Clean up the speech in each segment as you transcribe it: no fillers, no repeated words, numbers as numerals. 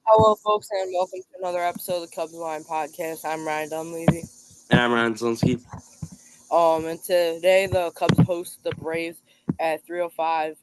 Hello, folks, and welcome to another episode of the Cubs Line Podcast. I'm Ryan Dunleavy. And I'm Ryan Zelinsky. And today the Cubs host the Braves at 3:05.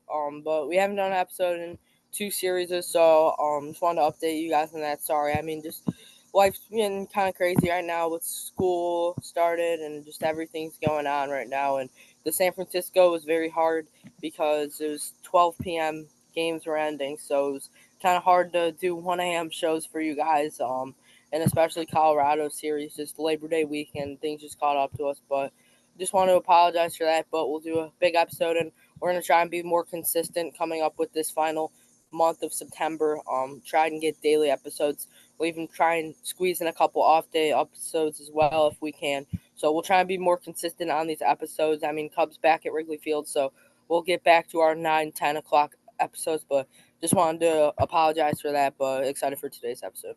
But we haven't done an episode in two series, so just wanted to update you guys on that. Sorry, just life's been kind of crazy right now with school started and just everything's going on right now. And the San Francisco was very hard because it was 12 p.m. games were ending, so it was kind of hard to do 1 a.m. shows for you guys. And especially Colorado series, just Labor Day weekend, things just caught up to us, but. Just want to apologize for that, but we'll do a big episode and we're going to try and be more consistent coming up with this final month of September. Try and get daily episodes. We'll even try and squeeze in a couple off day episodes as well if we can. So we'll try and be more consistent on these episodes. Cubs back at Wrigley Field, so we'll get back to our 9, 10 o'clock episodes, but just wanted to apologize for that, but excited for today's episode.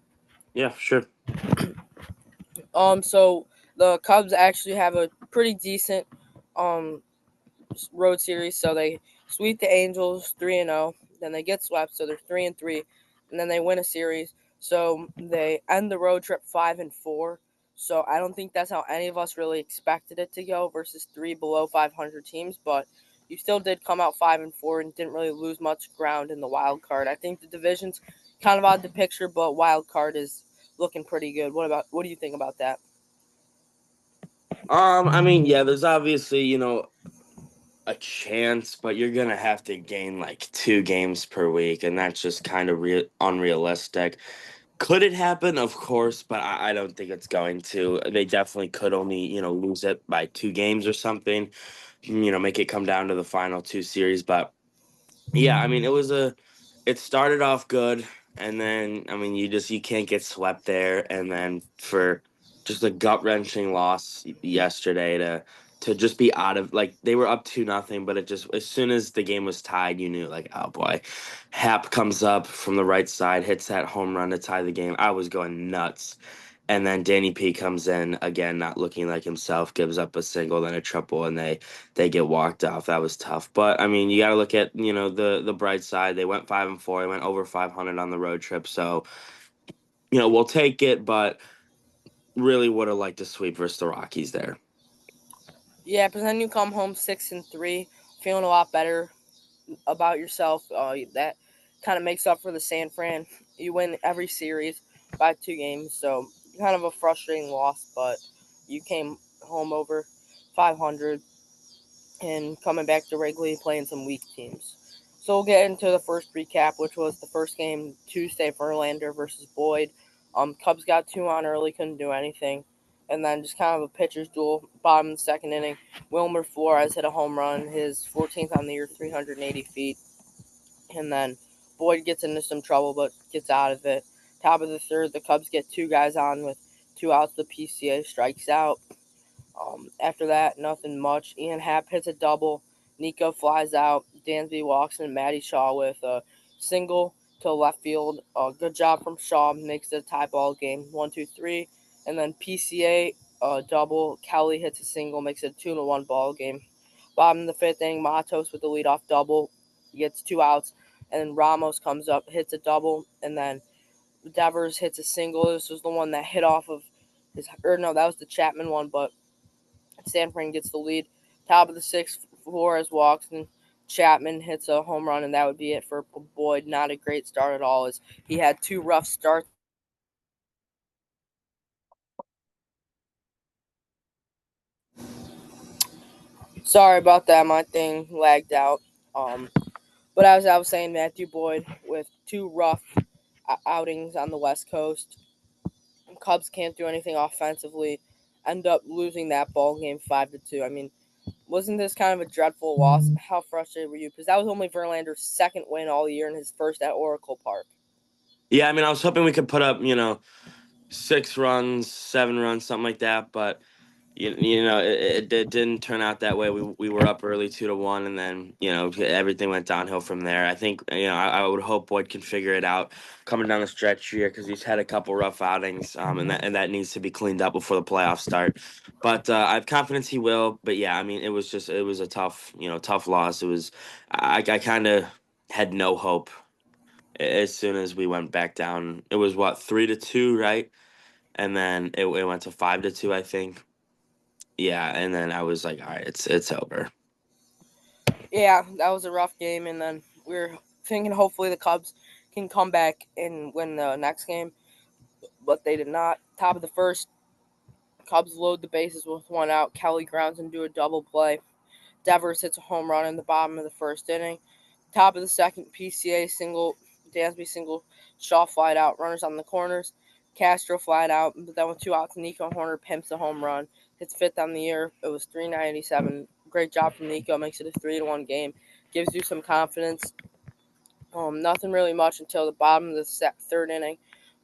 Yeah, sure. So the Cubs actually have a pretty decent um road series. So they sweep the Angels 3-0. Then they get swept, so they're 3-3, and then they win a series. So they end the road trip 5-4. So I don't think that's how any of us really expected it to go versus three below 500 teams, but you still did come out 5-4 and didn't really lose much ground in the wild card. I think the division's kind of out of the picture, but wild card is looking pretty good. What do you think about that? Yeah, there's obviously, a chance, but you're gonna have to gain like 2 games per week, and that's just kind of unrealistic. Could it happen? Of course, but I don't think it's going to. They definitely could only, lose it by 2 games or something. Make it come down to the final 2 series. But yeah, it started off good, and then you can't get swept there, and then for just a gut wrenching loss yesterday to just be out of, like, they were up 2-0, but it just, as soon as the game was tied, you knew, like, oh boy. Hap comes up from the right side, hits that home run to tie the game. I was going nuts. And then Danny P comes in again, not looking like himself, gives up a single, then a triple, and they get walked off. That was tough. But you got to look at, the bright side. They went 5-4. They went over 500 on the road trip. So, we'll take it, but really would have liked to sweep versus the Rockies there. Yeah, but then you come home 6-3, feeling a lot better about yourself. That kind of makes up for the San Fran. You win every series by 2 games, so kind of a frustrating loss, but you came home over 500 and coming back to Wrigley playing some weak teams. So we'll get into the first recap, which was the first game Tuesday, Verlander versus Boyd. Cubs got 2 on early, couldn't do anything. And then just kind of a pitcher's duel, bottom of the second inning. Wilmer Flores hit a home run, his 14th on the year, 380 feet. And then Boyd gets into some trouble, but gets out of it. Top of the third, the Cubs get 2 guys on with 2 outs. The PCA strikes out. After that, nothing much. Ian Happ hits a double. Nico flies out. Dansby walks in. Matty Shaw with a single to left field. Good job from Shaw. Makes it a tie ball game. 1-2-3. And then PCA double. Kelly hits a single. Makes it a 2-1 ball game. Bottom of the fifth inning, Matos with the leadoff double. He gets 2 outs. And then Ramos comes up, hits a double. And then Devers hits a single. This was the one that hit off of his. Or no, that was the Chapman one, but San Fran gets the lead. Top of the sixth, Flores walks and Chapman hits a home run, and that would be it for Boyd. Not a great start at all, as he had 2 rough starts. Sorry about that, my thing lagged out. Um, but as I was saying, Matthew Boyd with 2 rough outings on the West Coast. Cubs can't do anything offensively. End up losing that ball game 5-2. Wasn't this kind of a dreadful loss? How frustrated were you? Because that was only Verlander's second win all year and his first at Oracle Park. Yeah, I was hoping we could put up, 6 runs, 7 runs, something like that. But it didn't turn out that way. We were up early 2-1, and then everything went downhill from there. I think I would hope Boyd can figure it out coming down the stretch here, because he's had a couple rough outings, and that needs to be cleaned up before the playoffs start. But I have confidence he will. But yeah, it was a tough loss. It was I kind of had no hope as soon as we went back down. It was what, 3-2, right? And then it went to 5-2, I think. Yeah, and then I was like, all right, it's over. Yeah, that was a rough game, and then we are thinking hopefully the Cubs can come back and win the next game, but they did not. Top of the first, Cubs load the bases with one out. Kelly grounds into a double play. Devers hits a home run in the bottom of the first inning. Top of the second, PCA single, Dansby single, Shaw flied out, runners on the corners. Castro flied out, but then with two outs, Nico Horner pimps a home run, hits fifth on the year. It was 397. Great job from Nico, makes it a 3-1 game. Gives you some confidence. Nothing really much until the bottom of the third inning.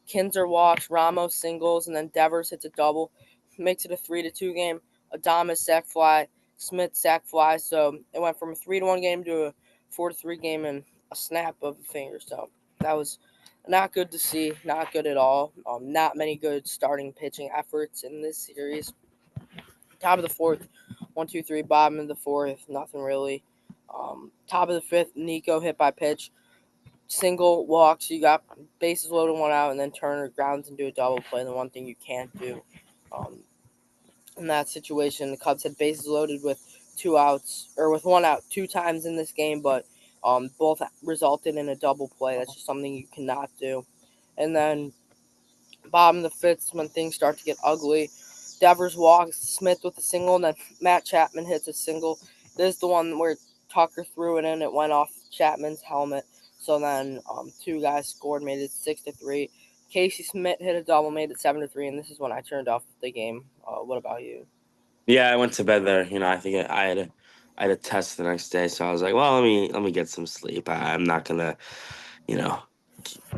Kinzer walks, Ramos singles, and then Devers hits a double, makes it a 3-2 game. Adames sac fly, Smith sac fly. So it went from a 3-1 game to a 4-3 game in a snap of a finger. So that was not good to see, not good at all. Not many good starting pitching efforts in this series. Top of the fourth, 1-2-3. Bottom of the fourth, nothing really. Top of the fifth, Nico hit by pitch, single walks. You got bases loaded, one out, and then Turner grounds into a double play. The one thing you can't do um, in that situation, the Cubs had bases loaded with two outs or with one out two times in this game, but both resulted in a double play. That's just something you cannot do. And then bottom of the fifth, when things start to get ugly, Devers walks, Smith with a single, and then Matt Chapman hits a single. This is the one where Tucker threw it in. It went off Chapman's helmet. So then two guys scored, made it 6-3. Casey Smith hit a double, made it 7-3, and this is when I turned off the game. What about you? Yeah, I went to bed there. I think I had a test the next day, so I was like, well, let me get some sleep. I'm not gonna, you know,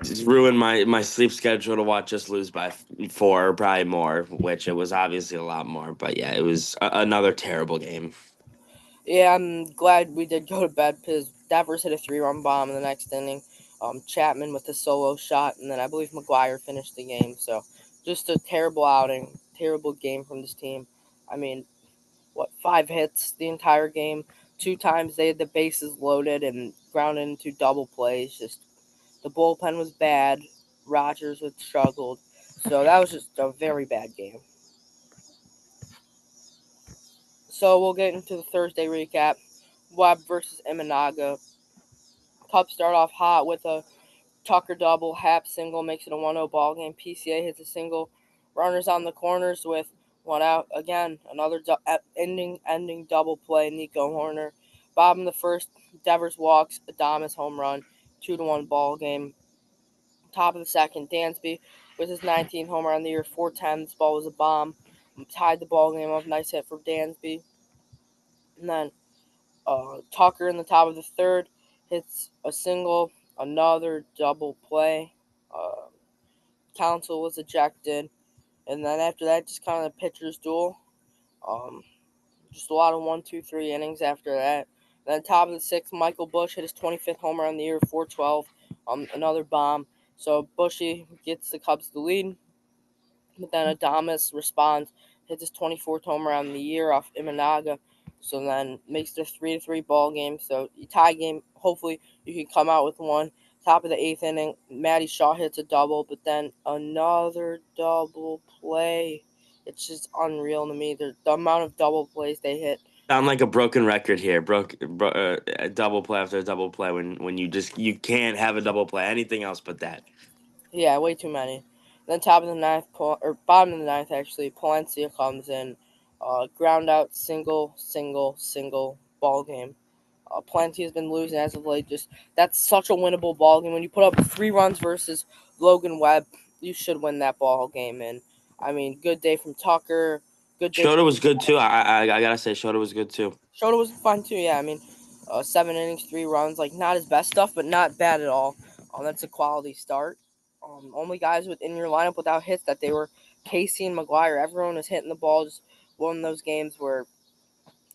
just ruin my sleep schedule to watch us lose by four or probably more, which it was obviously a lot more. But yeah, it was another terrible game. Yeah, I'm glad we did go to bed because Devers hit a 3-run bomb in the next inning. Chapman with a solo shot, and then I believe McGuire finished the game. So just a terrible outing, terrible game from this team. I mean, what, 5 hits the entire game? Two times they had the bases loaded and grounded into double plays. Just the bullpen was bad. Rogers had struggled. So that was just a very bad game. So we'll get into the Thursday recap. Webb versus Imanaga. Cubs start off hot with a Tucker double. Hap single makes it a 1-0 ball game. PCA hits a single. Runners on the corners with one out. Again, another ending double play. Nico Horner. Bottom the first. Devers walks. Adames home run. 2-1 ball game. Top of the second. Dansby with his 19th homer on the year. 410. This ball was a bomb. Tied the ball game up. Nice hit for Dansby. And then Tucker in the top of the third hits a single, another double play. Uh, Council was ejected, and then after that, just kind of the pitcher's duel. Um, just a lot of 1, 2, 3 innings after that. And then top of the sixth, Michael Bush hit his 25th homer on the year, 412. Another bomb. So Bushy gets the Cubs the lead. But then Adames responds, hits his 24th homer on the year off Imanaga. So then makes it a 3-3 ball game. So you tie game. Hopefully you can come out with one. Top of the eighth inning, Matty Shaw hits a double, but then another double play. It's just unreal to me. The amount of double plays they hit. Sound like a broken record here. A double play after a double play when you can't have a double play anything else but that. Yeah, way too many. Then top of the ninth, or bottom of the ninth actually, Palencia comes in, ground out, single, single, single, ball game. Plenty has been losing as of late. Just that's such a winnable ball game. When you put up 3 runs versus Logan Webb, you should win that ball game. And I mean, good day from Tucker. Good day Shota from was good too. I gotta say Shota was good too. Shota was fun too. Yeah, I mean, 7 innings, 3 runs, like not his best stuff, but not bad at all. That's a quality start. Only guys within your lineup without hits that they were Casey and McGuire. Everyone was hitting the ball. Just one of those games where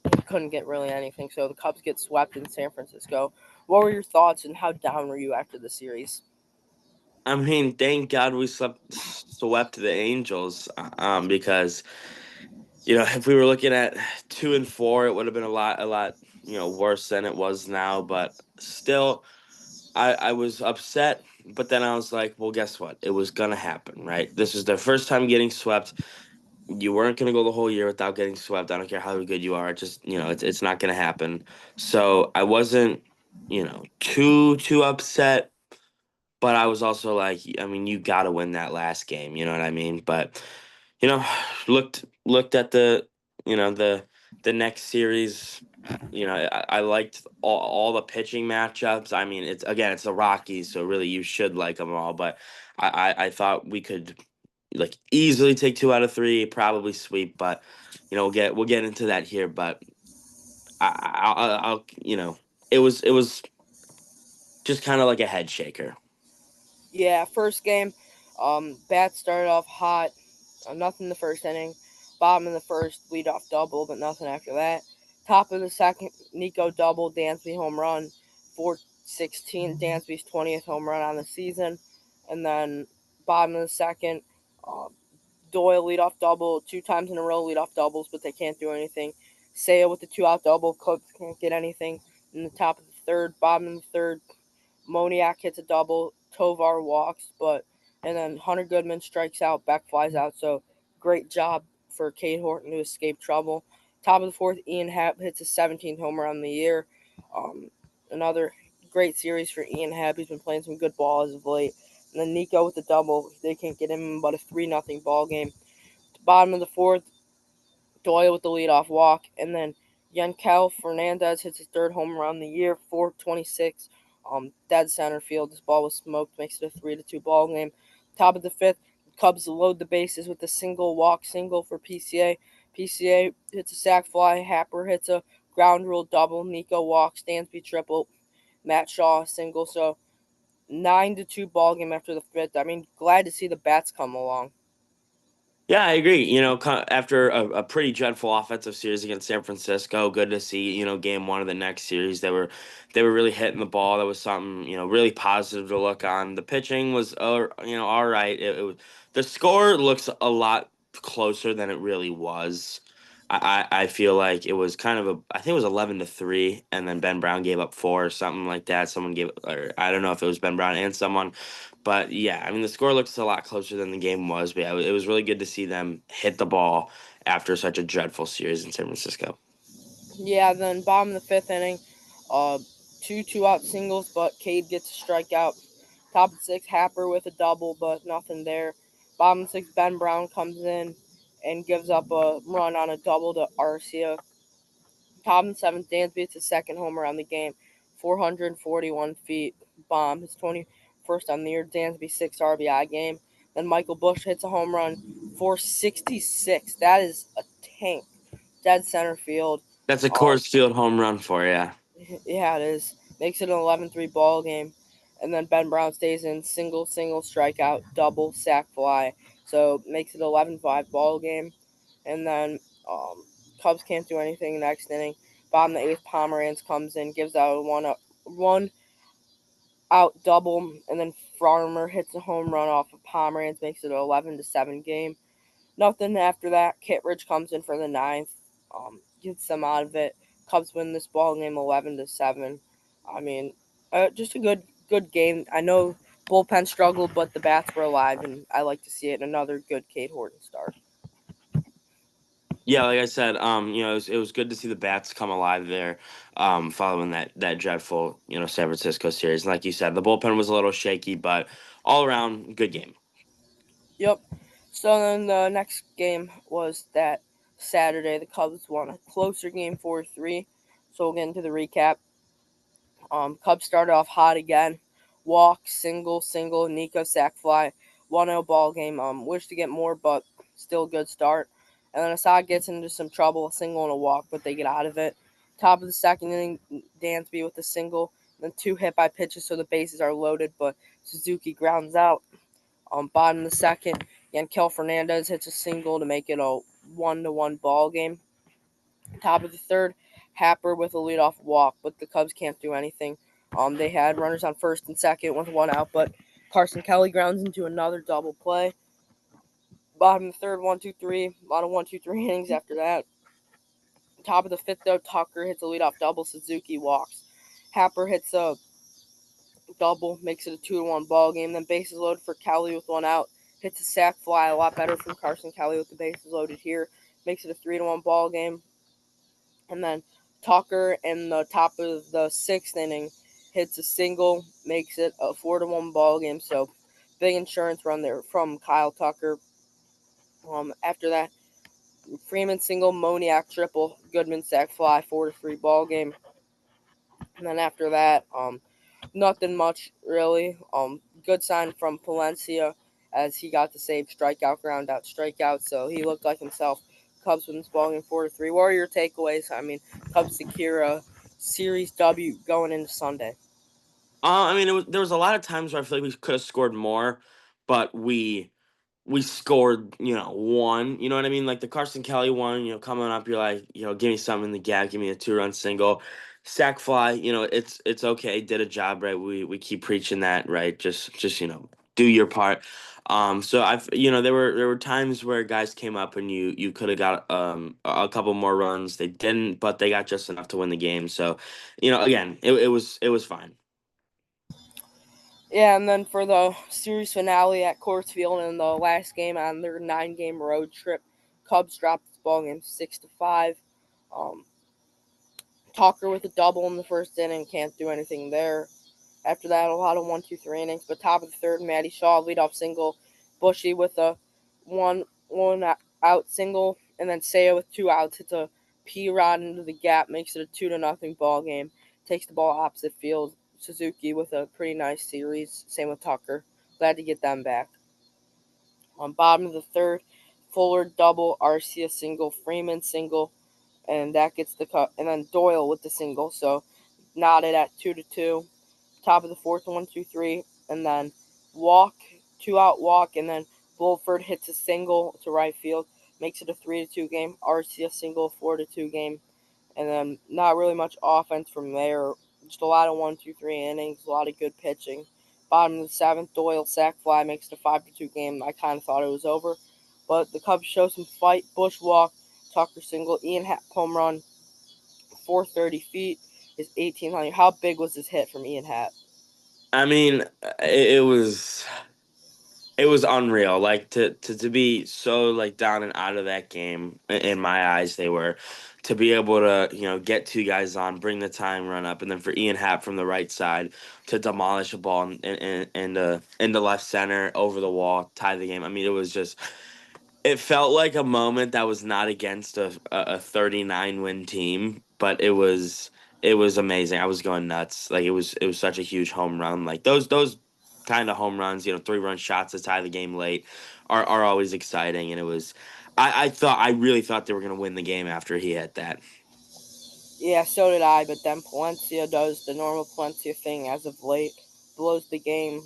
you couldn't get really anything. So the Cubs get swept in San Francisco. What were your thoughts and how down were you after the series? I mean, thank God we swept the Angels. Because if we were looking at 2-4, it would have been a lot worse than it was now. But still, I was upset but then I was like, well, guess what? It was gonna happen, right? This is their first time getting swept. You weren't gonna go the whole year without getting swept. I don't care how good you are. Just it's not gonna happen. So I wasn't too upset, but I was also like, I mean, you got to win that last game. You know what I mean? But you know, looked at the next series. I liked all the pitching matchups. I mean, it's the Rockies, so really you should like them all. But I thought we could like easily take 2 out of 3, probably sweep. But we'll get into that here. But I'll it was just kind of like a head shaker. Yeah, first game, Bats started off hot. Nothing the first inning. Bottom of the first, leadoff double, but nothing after that. Top of the second, Nico double, Dansby home run. 416, Dansby's 20th home run on the season. And then bottom of the second, uh, Doyle leadoff double, 2 times in a row leadoff doubles, but they can't do anything. Sale with the 2-out double, Cubs can't get anything. In the top of the third, bottom of the third, Moniak hits a double, Tovar walks, but and then Hunter Goodman strikes out, Beck flies out. So great job for Cade Horton to escape trouble. Top of the fourth, Ian Happ hits his 17th home run of the year. Um, Another great series for Ian Happ. He's been playing some good ball as of late. And then Nico with the double. They can't get him in but a 3-0 ball game. Bottom of the fourth, Doyle with the leadoff walk, and then Yankel Fernandez hits his third home run of the year, 426, dead center field. This ball was smoked, makes it a 3-2 ball game. Top of the fifth, Cubs load the bases with a single walk single for PCA. PCA hits a sac fly, Happer hits a ground rule double, Nico walks, Stansby triple, Matt Shaw single. So 9-2 ball game after the fifth. I mean, glad to see the bats come along. Yeah, I agree. After a pretty dreadful offensive series against San Francisco, good to see, game one of the next series. They were really hitting the ball. That was something, really positive to look on. The pitching was, all right. The score looks a lot closer than it really was. I feel like it was kind of I think it was 11-3, and then Ben Brown gave up 4 or something like that. Someone gave, or I don't know if it was Ben Brown and someone. But yeah, I mean the score looks a lot closer than the game was. But yeah, it was really good to see them hit the ball after such a dreadful series in San Francisco. Yeah, then bottom of the fifth inning, uh, two out singles, but Cade gets a strikeout. Top of the sixth, Happer with a double, but nothing there. Bottom of the sixth, Ben Brown comes in and gives up a run on a double to Arcia. Top of the seventh, Dansby hits his second homer on the game, 441 feet, bomb, his 21st on the year. Dansby 6 RBI game. Then Michael Bush hits a home run, 466. That is a tank. Dead center field. That's a Um, Coors Field home run for you. Yeah, it is. Makes it an 11-3 ball game. And then Ben Brown stays in single, single, strikeout, double, sac fly. So makes it 11-5 ball game. And then Cubs can't do anything next inning. Bottom of the eighth, Pomeranz comes in, gives out a one out double, and then Farmer hits a home run off of Pomeranz, makes it an 11-7 game. Nothing after that. Kittredge comes in for the ninth, gets them out of it. Cubs win this ball game 11-7. I mean, just a good game. I know bullpen struggled, but the bats were alive, and I like to see it. Another good Cade Horton start. Yeah, like I said, it was good to see the bats come alive there, following that dreadful, San Francisco series. And like you said, the bullpen was a little shaky, but all around good game. Yep. So then the next game was that Saturday. The Cubs won a closer game 4-3. So we'll get into the recap. Cubs started off hot again. Walk, single, single, Nico sack fly, 1-0 ball game. Wish to get more, but still good start. And then Assad gets into some trouble, a single and a walk, but they get out of it. Top of the second inning, Dansby with a single, then 2 hit by pitches, so the bases are loaded, but Suzuki grounds out. Bottom of the second, Yankel Fernandez hits a single to make it a 1-1 ball game. Top of the third, Happer with a leadoff walk, but the Cubs can't do anything. They had runners on first and second with 1 out, but Carson Kelly grounds into another double play. Bottom of the third, 1-2-3. A lot of 1-2-3 innings after that. Top of the fifth, though, Tucker hits a leadoff double. Suzuki walks. Happer hits a double, makes it a 2-1 ball game. Then bases loaded for Kelly with one out. Hits a sac fly, a lot better from Carson Kelly with the bases loaded here. Makes it a 3-1 ball game. And then Tucker in the top of the sixth inning hits a single, makes it a 4-1 ball game. So big insurance run there from Kyle Tucker. After that, Freeman single, Moniak triple, Goodman sac fly, 4-3 ball game. And then after that, nothing much really. Good sign from Palencia as he got to save strikeout, ground out, strikeout. So he looked like himself. Cubs win this ball game 4-3. What are your takeaways? I mean, Cubs secure a series W going into Sunday. I mean, there was a lot of times where I feel like we could have scored more, but we scored, one. You know what I mean? Like the Carson Kelly one, coming up, you're like, give me something in the gap, give me a 2-run single. Sack fly, it's okay, did a job, right? We keep preaching that, right? Just do your part. So there were times where guys came up and you could have got a couple more runs. They didn't, but they got just enough to win the game. So, again, it was fine. Yeah, and then for the series finale at Coors Field in the last game on their 9-game road trip, Cubs dropped this ball game 6-5. Um, Tucker with a double in the first inning, can't do anything there. After that, a lot of 1, 2, 3 innings. But top of the third, Matty Shaw leadoff single, Bushy with a one out single, and then Seiya with 2 outs hits a P rod into the gap, makes it a 2-0 ball game. Takes the ball opposite field. Suzuki with a pretty nice series. Same with Tucker. Glad to get them back. On bottom of the third, Fuller double, Arcia single, Freeman single, and that gets the cut. And then Doyle with the single. So knotted at 2-2. Top of the fourth, 1, 2, 3, and then walk, 2-out walk, and then Bulford hits a single to right field, makes it a 3-2 game. Arcia single, 4-2 game, and then not really much offense from there. Just a lot of 1, 2, 3 innings, a lot of good pitching. Bottom of the seventh, Doyle sac fly makes it a 5-2 game. I kind of thought it was over, but the Cubs show some fight. Bush walk, Tucker single, Ian Happ home run, 430 feet, his 1800. How big was this hit from Ian Happ? I mean, it was unreal. Like to be so like down and out of that game in my eyes, they were to be able to get two guys on, bring the time run up, and then for Ian Happ from the right side to demolish a ball into left center over the wall, tie the game. I mean, it felt like a moment that was not against a 39 win team, but it was amazing. I was going nuts. Like it was such a huge home run. Like those kind of home runs, 3-run shots to tie the game late are always exciting. And I really thought they were gonna win the game after he hit that. Yeah, so did I, but then Palencia does the normal Palencia thing as of late, blows the game.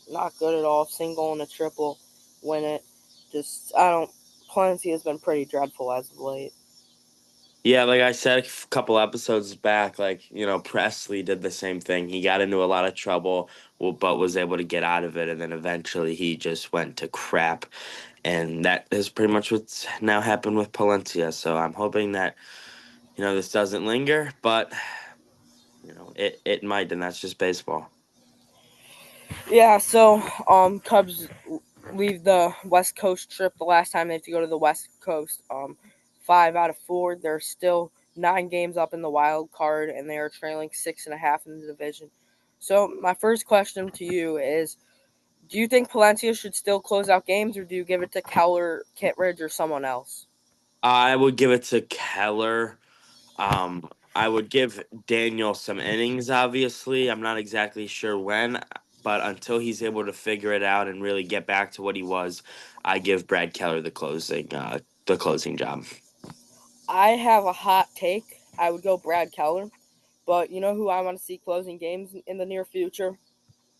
Not good at all. Single and a triple, win it. Just I don't. Palencia has been pretty dreadful as of late. Yeah, like I said a couple episodes back, like, Presley did the same thing. He got into a lot of trouble, but was able to get out of it. And then eventually he just went to crap. And that is pretty much what's now happened with Palencia. So I'm hoping that, this doesn't linger, but, it might, and that's just baseball. Yeah, so Cubs leave the West Coast trip the last time they have to go to the West Coast. 5 out of 4. They're still 9 games up in the wild card, and they are trailing 6.5 in the division. So my first question to you is: do you think Palencia should still close out games, or do you give it to Keller, Kittredge, or someone else? I would give it to Keller. I would give Daniel some innings, obviously. I'm not exactly sure when, but until he's able to figure it out and really get back to what he was, I give Brad Keller the closing job. I have a hot take. I would go Brad Keller, but you know who I want to see closing games in the near future?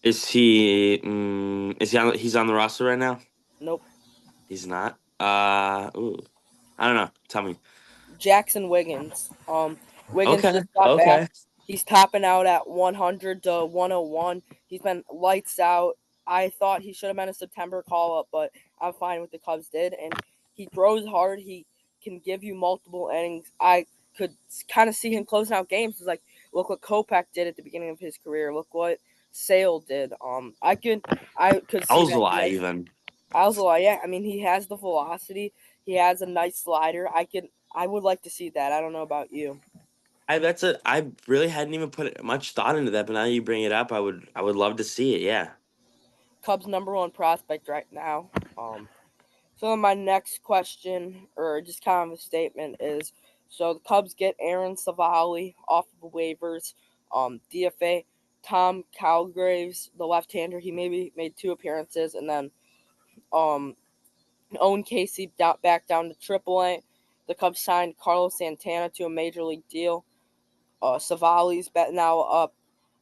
He's on the roster right now? Nope. He's not. Ooh, I don't know. Tell me. Jackson Wiggins. Wiggins Okay, just got back. okay. He's topping out at 100 to 101. He's been lights out. I thought he should have been a September call up, but I'm fine with the Cubs did. And he throws hard. He can give you multiple innings. I could kind of see him closing out games. It's like Look what Kopech did at the beginning of his career. Look what Sale did. I could see that he Alzolai has even. Alzola. Yeah, I mean he has the velocity. He has a nice slider. I would like to see that. I don't know about you. I really hadn't even put much thought into that, but now you bring it up, I would love to see it. Yeah. Cubs' number one prospect right now. So my next question, or just kind of a statement, is so the Cubs get Aaron Savali off of the waivers. DFA Tom Calgraves, the left-hander, he maybe made two appearances, and then um, Owen Casey back down to AAA. The Cubs signed Carlos Santana to a major league deal. Savali's now up.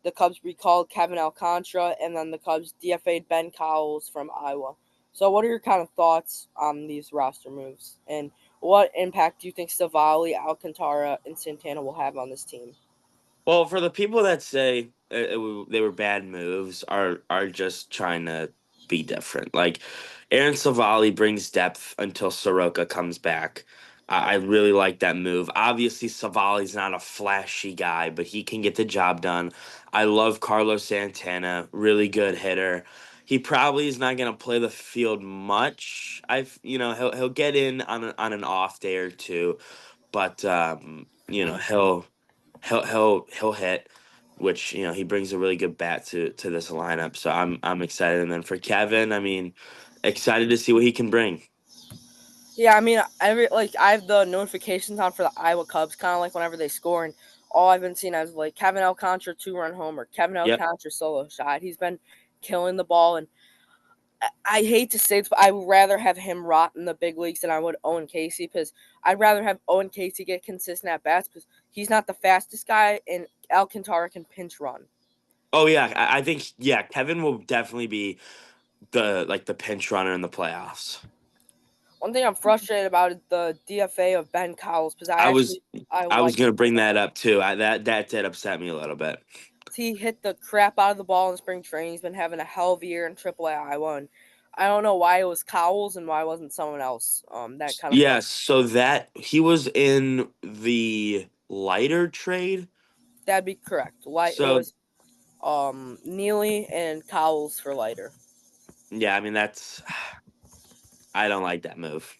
The Cubs recalled Kevin Alcantara, and then the Cubs DFA'd Ben Cowles from Iowa. So, what are your kind of thoughts on these roster moves, and what impact do you think Savali, Alcantara, and Santana will have on this team? Well, for the people that say they were bad moves, are just trying to be different. Like Aaron Savali brings depth until Soroka comes back. I really like that move. Obviously, Savali's not a flashy guy, but he can get the job done. I love Carlos Santana, really good hitter. He probably is not going to play the field much. He'll get in on an off day or two, but he'll hit, which he brings a really good bat to this lineup. So I'm excited. And then for Kevin, I mean, excited to see what he can bring. Yeah, I mean, I have the notifications on for the Iowa Cubs, kind of like whenever they score, and all I've been seeing is like Kevin Alcantara 2-run homer, Kevin Yep. Alcantara solo shot. He's been killing the ball, and I hate to say this, but I would rather have him rot in the big leagues than I would Owen Casey, because I'd rather have Owen Casey get consistent at bats because he's not the fastest guy, and Alcantara can pinch run. Oh yeah, I think yeah, Kevin will definitely be the pinch runner in the playoffs. One thing I'm frustrated about is the DFA of Ben Cowles because I was I I was like gonna him a bring that lot. up too. That did upset me a little bit. He hit the crap out of the ball in spring training. He's been having a hell of a year in AAA Iowa, and I don't know why it was Cowles and why it wasn't someone else. That kind of Yeah, frustrated. so that he was in the lighter trade. That'd be correct. It So was Neely and Cowles for lighter. yeah, I mean that's I don't like that move.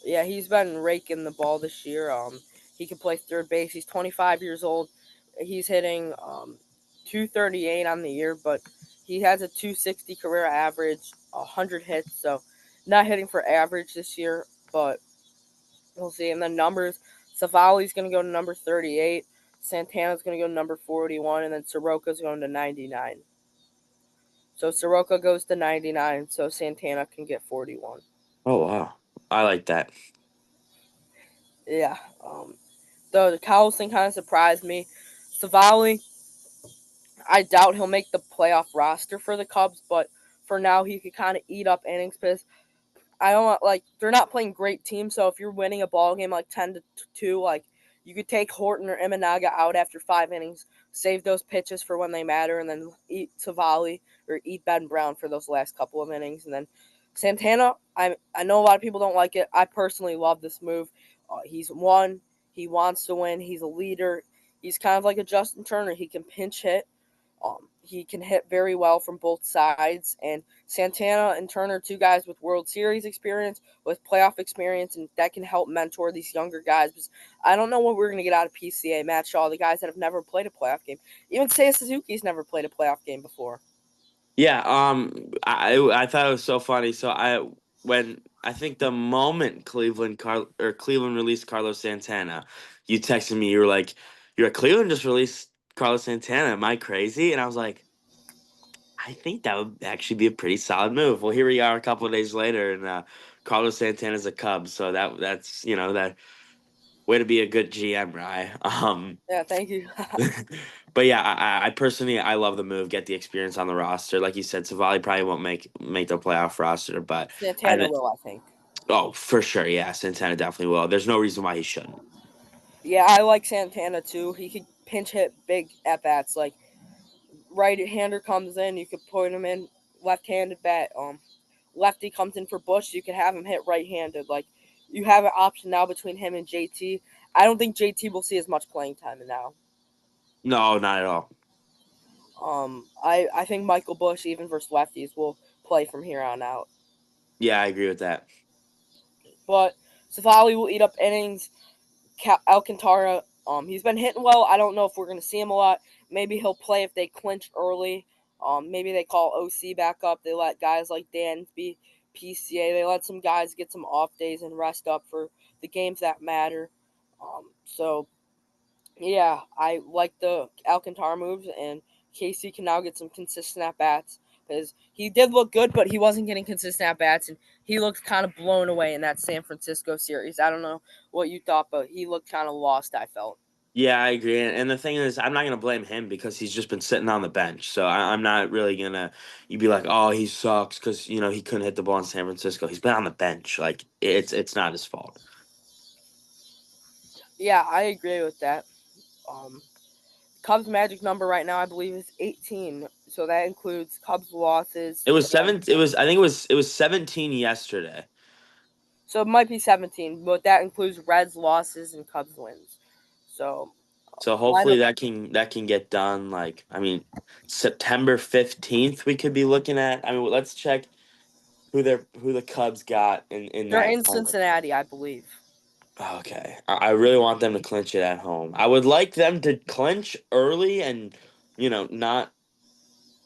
Yeah, he's been raking the ball this year. He can play third base. He's 25 years old. He's hitting 238 on the year, but he has a 260 career average, 100 hits. So not hitting for average this year, but we'll see. And the numbers, Savali's going to go to number 38. Santana's going to go to number 41, and then Soroka's going to 99. So Soroka goes to 99, so Santana can get 41. Oh wow, I like that. Yeah. The Cowles thing kind of surprised me. Savali, I doubt he'll make the playoff roster for the Cubs, but for now he could kind of eat up innings because I don't want, like, they're not playing great teams. So if you're winning a ball game like 10-2, like, you could take Horton or Imanaga out after 5 innings, save those pitches for when they matter, and then eat Savali or eat Ben Brown for those last couple of innings, and then Santana. I know a lot of people don't like it. I personally love this move. He's won. He wants to win. He's a leader. He's kind of like a Justin Turner. He can pinch hit. He can hit very well from both sides. And Santana and Turner, two guys with World Series experience, with playoff experience, and that can help mentor these younger guys. Because I don't know what we're going to get out of PCA. Matt Shaw, the guys that have never played a playoff game. Even Seiya Suzuki's never played a playoff game before. Yeah, I thought it was so funny. So when I think the moment Cleveland released Carlos Santana, you texted me. You were like, "You're Cleveland just released Carlos Santana. Am I crazy?" And I was like, "I think that would actually be a pretty solid move." Well, here we are a couple of days later, and Carlos Santana's a Cub. So that's that way to be a good GM, right? Yeah, thank you. But yeah, I personally I love the move. Get the experience on the roster, like you said. Savali probably won't make the playoff roster, but I Santana think will, I think. oh for sure, yeah, Santana definitely will. There's no reason why he shouldn't. Yeah, I like Santana too. He could pinch hit big at bats. Like, right-hander comes in, you could put him in left-handed bat. Lefty comes in for Bush, you could have him hit right-handed. Like, you have an option now between him and JT. I don't think JT will see as much playing time now. No, not at all. I think Michael Bush, even versus lefties, will play from here on out. Yeah, I agree with that. But Savali will eat up innings. Alcantara, he's been hitting well. I don't know if we're going to see him a lot. Maybe he'll play if they clinch early. Maybe they call OC back up. They let guys like Dan be PCA. They let some guys get some off days and rest up for the games that matter. So yeah, I like the Alcantara moves, and Casey can now get some consistent at bats because he did look good, but he wasn't getting consistent at bats, and he looked kind of blown away in that San Francisco series. I don't know what you thought, but he looked kind of lost. I felt. Yeah, I agree. And the thing is, I'm not gonna blame him because he's just been sitting on the bench. So I'm not really gonna. You'd be like, oh, he sucks because he couldn't hit the ball in San Francisco. He's been on the bench. Like it's not his fault. Yeah, I agree with that. Um, Cubs' magic number right now, I believe, is 18. So that includes Cubs losses. It was seven. It was. I think it was 17 yesterday. So it might be 17, but that includes Reds losses and Cubs wins. So So hopefully lineup. that can get done. Like I mean, September 15th we could be looking at. I mean, let's check who the Cubs got in They're that in lineup. Cincinnati, I believe. Okay. I really want them to clinch it at home. I would like them to clinch early and, not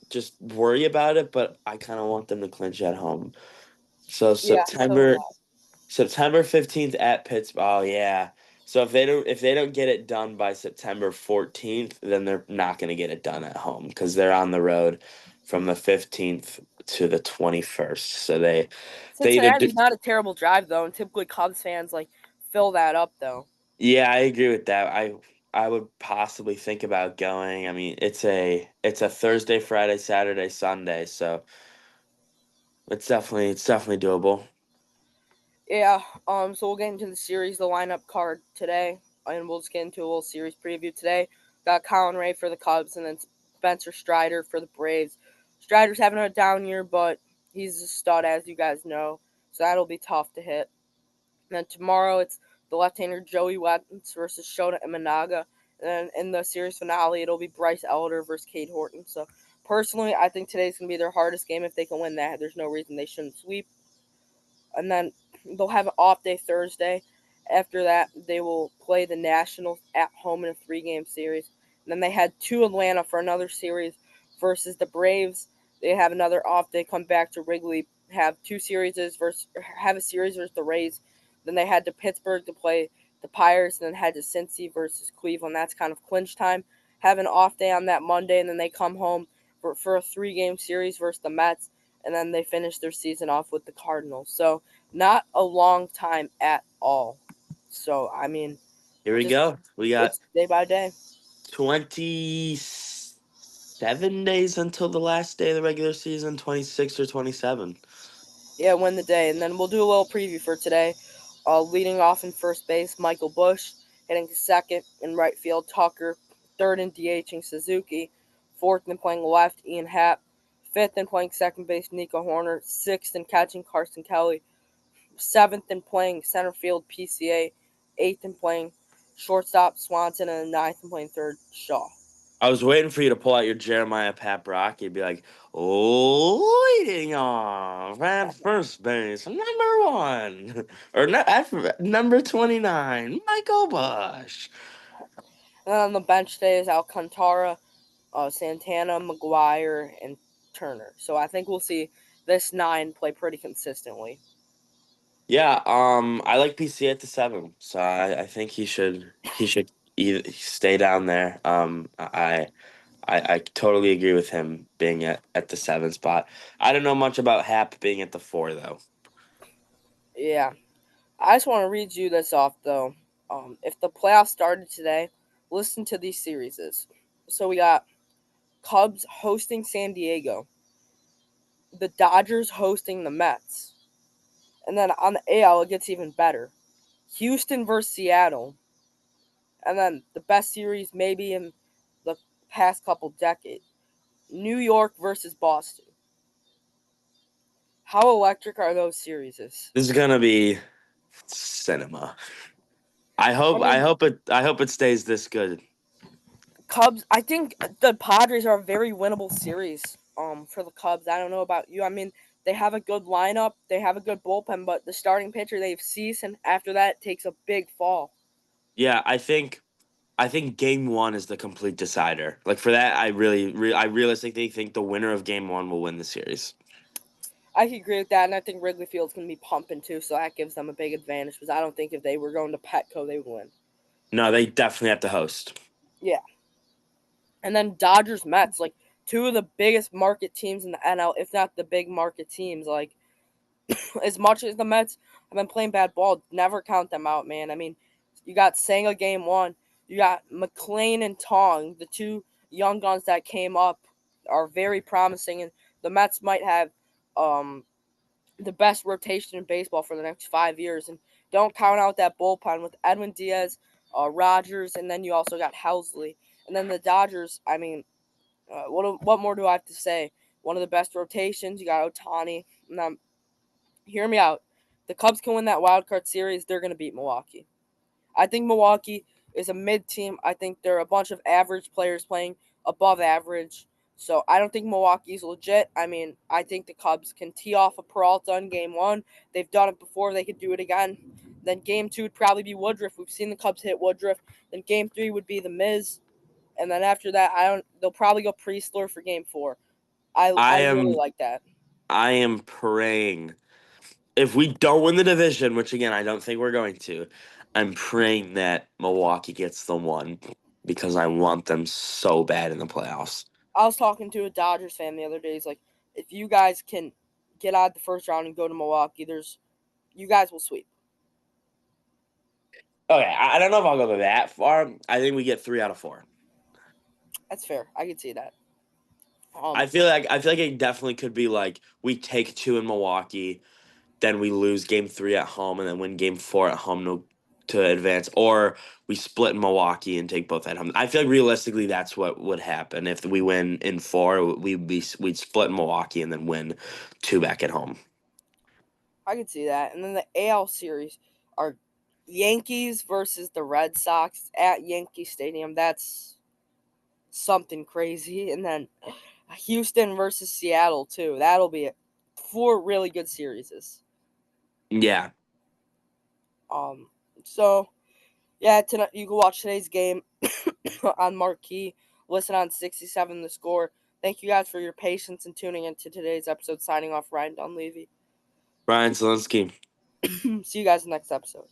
just worry about it, but I kind of want them to clinch at home. So Yeah, so do September 15th at Pittsburgh. Oh yeah. So if they don't get it done by September 14th, then they're not going to get it done at home because they're on the road from the 15th to the 21st. So they either do. Cincinnati's not a terrible drive though, and typically Cubs fans like fill that up though. Yeah, I agree with that. I would possibly think about going. I mean, it's a Thursday, Friday, Saturday, Sunday, so it's definitely doable. Yeah, so we'll get into the series, the lineup card today, and we'll just get into a little series preview today. Got Colin Ray for the Cubs, and then Spencer Strider for the Braves. Strider's having a down year, but he's a stud, as you guys know, so that'll be tough to hit. And then tomorrow it's the left-hander Joey Wentz versus Shota Imanaga. And then in the series finale, it'll be Bryce Elder versus Cade Horton. So personally, I think today's going to be their hardest game. If they can win that, there's no reason they shouldn't sweep. And then they'll have an off day Thursday. After that, they will play the Nationals at home in a 3-game series. And then they head to Atlanta for another series versus the Braves. They have another off day, come back to Wrigley, have have a series versus the Rays. Then they head to Pittsburgh to play the Pirates, and then head to Cincy versus Cleveland. That's kind of clinch time. Have an off day on that Monday, and then they come home for a 3-game series versus the Mets, and then they finish their season off with the Cardinals. So not a long time at all. So I mean, Here we're we just go. We got it's day by day. 27 days until the last day of the regular season, 26 or 27. Yeah, win the day, and then we'll do a little preview for today. Leading off in first base, Michael Bush. Hitting second in right field, Tucker. Third in DHing, Suzuki. Fourth in playing left, Ian Happ. Fifth in playing second base, Nico Horner. Sixth in catching, Carson Kelly. Seventh in playing center field, PCA. Eighth in playing shortstop, Swanson. And ninth in playing third, Shaw. I was waiting for you to pull out your Jeremiah Paprocki and be like, leading off at first base, number one, or at number 29, Michael Bush. And then on the bench today is Alcantara, Santana, McGuire, and Turner. So I think we'll see this 9 play pretty consistently. Yeah, I like PC at the 7, so I think he should either stay down there. I totally agree with him being at the 7 spot. I don't know much about Hap being at the 4 though. Yeah. I just want to read you this off, though. If the playoffs started today, listen to these series. So we got Cubs hosting San Diego, the Dodgers hosting the Mets. And then on the AL, it gets even better. Houston versus Seattle. And then the best series maybe in the past couple decades. New York versus Boston. How electric are those series? This is gonna be cinema. I I hope I mean, hope it I hope it stays this good. Cubs. I think the Padres are a very winnable series. For the Cubs, I don't know about you. I mean, they have a good lineup, they have a good bullpen, but the starting pitcher they've ceased, and after that takes a big fall. Yeah, I think game one is the complete decider. Like for that, I realistically think the winner of game one will win the series. I can agree with that, and I think Wrigley Field's going to be pumping too, so that gives them a big advantage. Because I don't think if they were going to Petco, they would win. No, they definitely have to host. Yeah, and then Dodgers Mets, like two of the biggest market teams in the NL, if not the big market teams. Like as much as the Mets have been playing bad ball, never count them out, man. I mean, you got Senga game one, you got McLean and Tong, the two young guns that came up are very promising, and the Mets might have um the best rotation in baseball for the next 5 years. And don't count out that bullpen with Edwin Diaz, Rogers, and then you also got Helsley. And then the Dodgers, I mean, what more do I have to say? One of the best rotations. You got Otani. Now, hear me out. The Cubs can win that wild card series. They're going to beat Milwaukee. I think Milwaukee is a mid team. I think they're a bunch of average players playing above average. So I don't think Milwaukee's legit. I mean, I think the Cubs can tee off a Peralta in game one. They've done it before. They could do it again. Then game two would probably be Woodruff. We've seen the Cubs hit Woodruff. Then game three would be the Miz. And then after that, I don't. They'll probably go Priestler for game four. I I really am like that. I am praying if we don't win the division, which again I don't think we're going to, I'm praying that Milwaukee gets the one because I want them so bad in the playoffs. I was talking to a Dodgers fan the other day. He's like, if you guys can get out of the first round and go to Milwaukee, you guys will sweep. Okay, I don't know if I'll go that far. I think we get 3 out of 4. That's fair. I can see that. Um, I feel like it definitely could be like we take 2 in Milwaukee, then we lose game 3 at home, and then win game 4 at home to advance, or we split in Milwaukee and take both at home. I feel like realistically that's what would happen if we win in 4. We'd split in Milwaukee and then win 2 back at home. I can see that. And then the AL series are Yankees versus the Red Sox at Yankee Stadium. That's something crazy. And then Houston versus Seattle too. That'll be 4 really good series. Yeah, Um, so yeah, tonight you can watch today's game on Marquee. Listen on 67 The Score. Thank you guys for your patience and tuning into today's episode. Signing off, Ryan Dunleavy. Brian Zelensky. See you guys next episode.